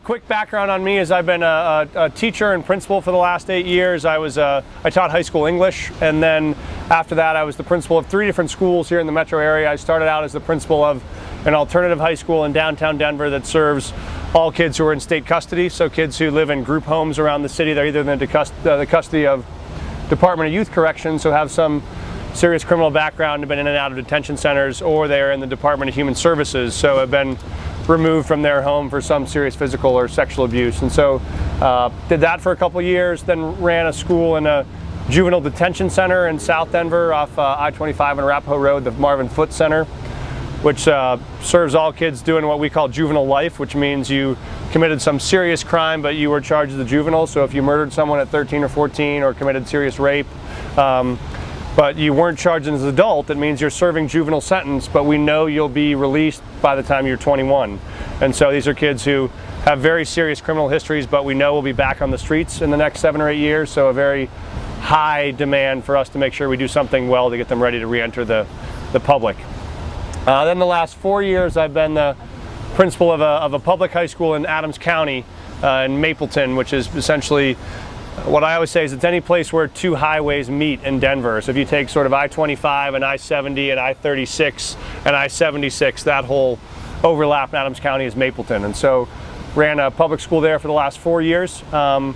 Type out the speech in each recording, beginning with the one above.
quick background on me is I've been a teacher and principal for the last 8 years. I taught high school English, and then after that I was the principal of 3 different schools here in the metro area. I started out as the principal of an alternative high school in downtown Denver that serves all kids who are in state custody, so kids who live in group homes around the city. They're either in the custody of Department of Youth Corrections, who have some serious criminal background, have been in and out of detention centers, or they're in the Department of Human Services, so have been removed from their home for some serious physical or sexual abuse. And so did that for a couple of years, then ran a school in a juvenile detention center in South Denver off I-25 and Arapahoe Road, the Marvin Foote Center, which serves all kids doing what we call juvenile life, which means you committed some serious crime but you were charged as a juvenile. So if you murdered someone at 13 or 14 or committed serious rape, but you weren't charged as an adult, it means you're serving juvenile sentence, but we know you'll be released by the time you're 21. And so these are kids who have very serious criminal histories, but we know will be back on the streets in the next 7 or 8 years, so a very high demand for us to make sure we do something well to get them ready to re-enter the public. Then the last 4 years I've been the principal of a public high school in Adams County in Mapleton, which is essentially what I always say is it's any place where 2 highways meet in Denver. So if you take sort of I-25 and I-70 and I-36 and I-76, that whole overlap in Adams County is Mapleton. And so ran a public school there for the last 4 years, and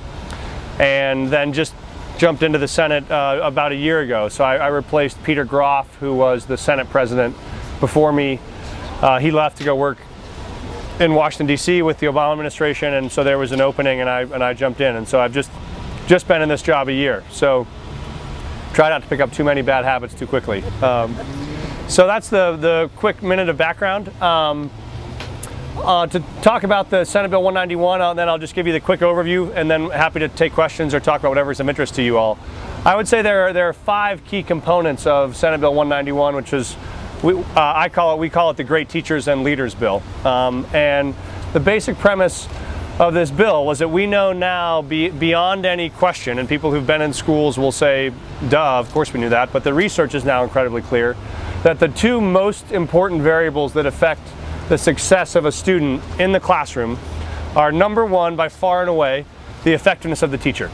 then just jumped into the Senate about a year ago. So I replaced Peter Groff, who was the Senate president before me. He left to go work in Washington, D.C. with the Obama administration, and so there was an opening, and I jumped in. And so I've just been in this job a year, so try not to pick up too many bad habits too quickly. So that's the quick minute of background. To talk about the Senate Bill 191, then I'll just give you the quick overview, and then happy to take questions or talk about whatever is of interest to you all. I would say there are 5 key components of Senate Bill 191, which is we call it the Great Teachers and Leaders Bill. And the basic premise of this bill was that we know now beyond any question, and people who've been in schools will say, duh, of course we knew that, but the research is now incredibly clear that the 2 most important variables that affect the success of a student in the classroom are, number 1, by far and away, the effectiveness of the teacher.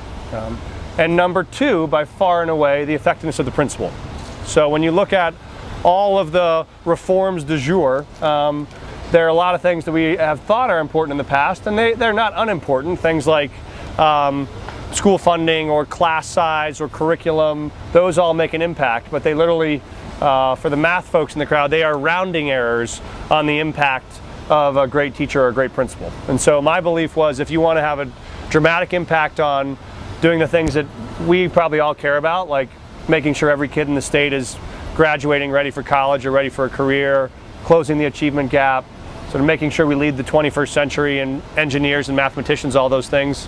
And number 2, by far and away, the effectiveness of the principal. So when you look at all of the reforms du jour, there are a lot of things that we have thought are important in the past, and they're not unimportant. Things like school funding or class size or curriculum, those all make an impact, but they literally, for the math folks in the crowd, they are rounding errors on the impact of a great teacher or a great principal. And so my belief was, if you want to have a dramatic impact on doing the things that we probably all care about, like making sure every kid in the state is graduating ready for college or ready for a career, closing the achievement gap, sort of making sure we lead the 21st century in engineers and mathematicians, all those things.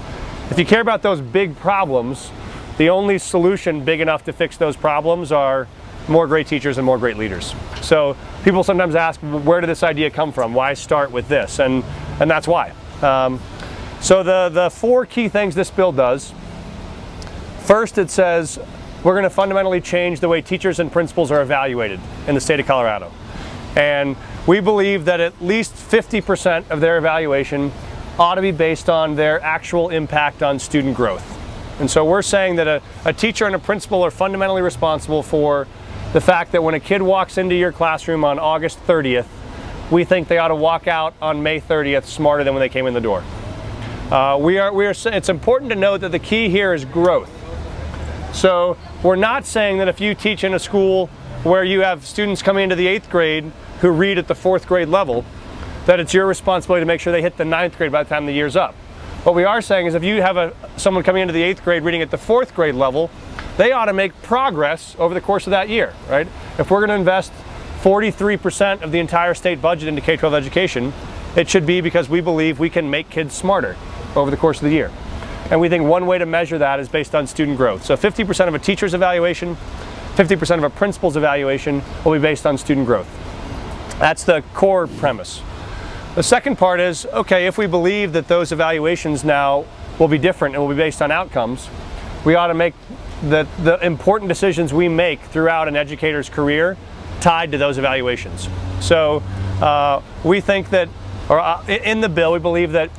If you care about those big problems, the only solution big enough to fix those problems are more great teachers and more great leaders. So people sometimes ask, where did this idea come from? Why start with this? And that's why. So the 4 key things this bill does. First, it says we're going to fundamentally change the way teachers and principals are evaluated in the state of Colorado. And we believe that at least 50% of their evaluation ought to be based on their actual impact on student growth. And so we're saying that a teacher and a principal are fundamentally responsible for the fact that when a kid walks into your classroom on August 30th, we think they ought to walk out on May 30th smarter than when they came in the door. It's important to note that the key here is growth. So we're not saying that if you teach in a school where you have students coming into the 8th grade who read at the 4th grade level, that it's your responsibility to make sure they hit the 9th grade by the time the year's up. What we are saying is if you have someone coming into the 8th grade reading at the 4th grade level, they ought to make progress over the course of that year, right? If we're going to invest 43% of the entire state budget into K-12 education, it should be because we believe we can make kids smarter over the course of the year. And we think one way to measure that is based on student growth. So 50% of a teacher's evaluation, 50% of a principal's evaluation will be based on student growth. That's the core premise. The second part is, okay, if we believe that those evaluations now will be different and will be based on outcomes, we ought to make the important decisions we make throughout an educator's career tied to those evaluations. So we think that, or in the bill, we believe that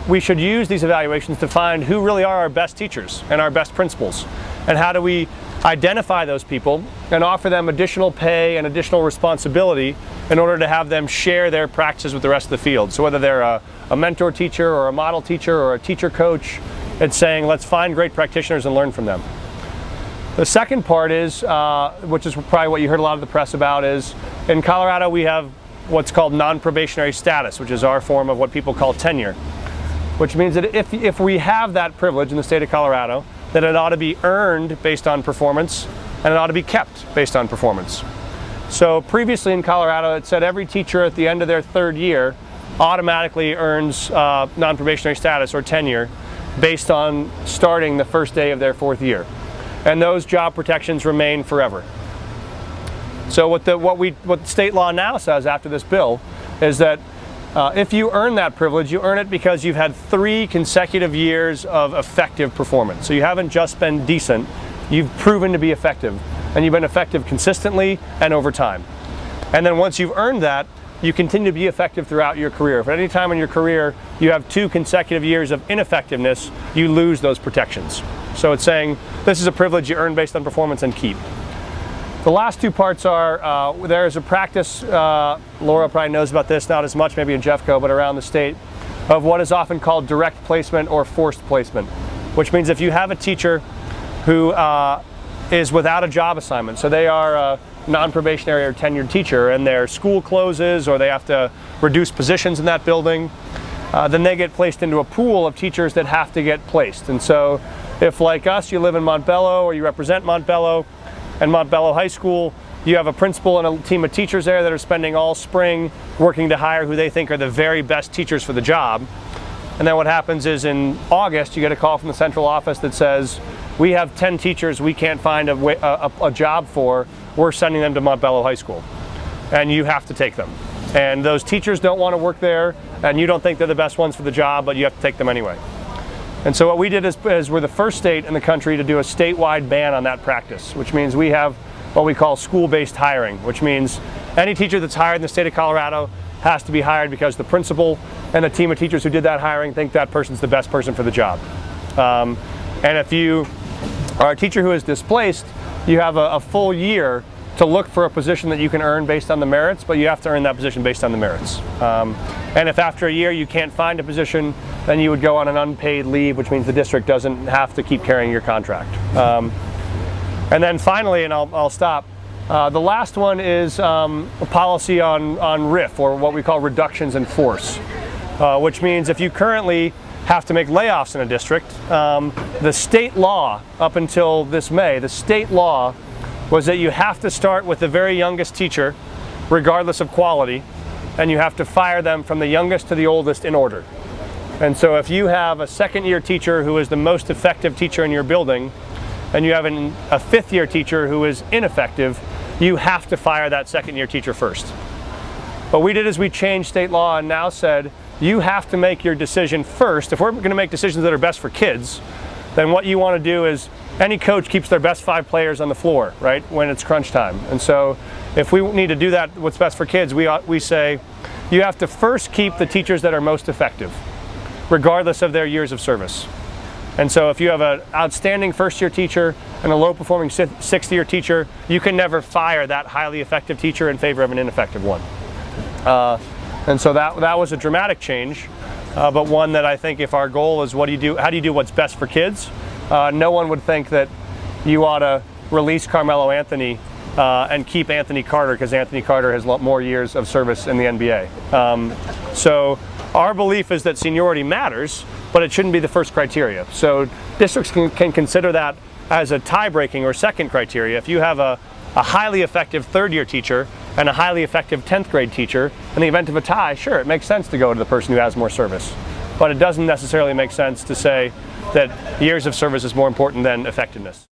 we should use these evaluations to find who really are our best teachers and our best principals, and how do we identify those people and offer them additional pay and additional responsibility in order to have them share their practices with the rest of the field. So whether they're a mentor teacher or a model teacher or a teacher coach, it's saying let's find great practitioners and learn from them. The second part is, which is probably what you heard a lot of the press about, is in Colorado we have what's called non-probationary status, which is our form of what people call tenure, which means that if we have that privilege in the state of Colorado, that it ought to be earned based on performance and it ought to be kept based on performance. So previously in Colorado it said every teacher at the end of their third year automatically earns non-probationary status or tenure based on starting the first day of their fourth year. And those job protections remain forever. So what state law now says after this bill is that if you earn that privilege, you earn it because you've had 3 consecutive years of effective performance. So you haven't just been decent, you've proven to be effective. And you've been effective consistently and over time. And then once you've earned that, you continue to be effective throughout your career. If at any time in your career you have 2 consecutive years of ineffectiveness, you lose those protections. So it's saying this is a privilege you earn based on performance and keep. The last 2 parts are, there is a practice, Laura probably knows about this, not as much maybe in Jeffco, but around the state, of what is often called direct placement or forced placement, which means if you have a teacher who is without a job assignment, so they are a non-probationary or tenured teacher and their school closes or they have to reduce positions in that building, then they get placed into a pool of teachers that have to get placed. And so if, like us, you live in Montbello or you represent Montbello and Montbello High School, you have a principal and a team of teachers there that are spending all spring working to hire who they think are the very best teachers for the job. And then what happens is in August you get a call from the central office that says, we have 10 teachers we can't find a job for, we're sending them to Montbello High School. And you have to take them. And those teachers don't want to work there, and you don't think they're the best ones for the job, but you have to take them anyway. And so what we did is we're the first state in the country to do a statewide ban on that practice, which means we have what we call school-based hiring, which means any teacher that's hired in the state of Colorado has to be hired because the principal and the team of teachers who did that hiring think that person's the best person for the job. And if you are a teacher who is displaced, you have a full year to look for a position that you can earn based on the merits, but you have to earn that position based on the merits. And if after a year you can't find a position, then you would go on an unpaid leave, which means the district doesn't have to keep carrying your contract. And then finally, and I'll stop, the last one is a policy on RIF, or what we call reductions in force, which means if you currently have to make layoffs in a district, the state law up until this May, the state law was that you have to start with the very youngest teacher, regardless of quality, and you have to fire them from the youngest to the oldest in order. And so if you have a second-year teacher who is the most effective teacher in your building, and you have a fifth-year teacher who is ineffective, you have to fire that second-year teacher first. What we did is we changed state law and now said, you have to make your decision first. If we're going to make decisions that are best for kids, then what you want to do is any coach keeps their best 5 players on the floor, right, when it's crunch time. And so if we need to do that, what's best for kids, we say you have to first keep the teachers that are most effective, regardless of their years of service. And so if you have an outstanding first-year teacher and a low-performing sixth-year teacher, you can never fire that highly effective teacher in favor of an ineffective one. And so that was a dramatic change, but one that I think if our goal is how do you do what's best for kids, no one would think that you ought to release Carmelo Anthony and keep Anthony Carter because Anthony Carter has more years of service in the NBA. So our belief is that seniority matters, but it shouldn't be the first criteria. So districts can consider that as a tie-breaking or second criteria. If you have a highly effective third-year teacher and a highly effective 10th grade teacher, in the event of a tie, sure, it makes sense to go to the person who has more service. But it doesn't necessarily make sense to say that years of service is more important than effectiveness.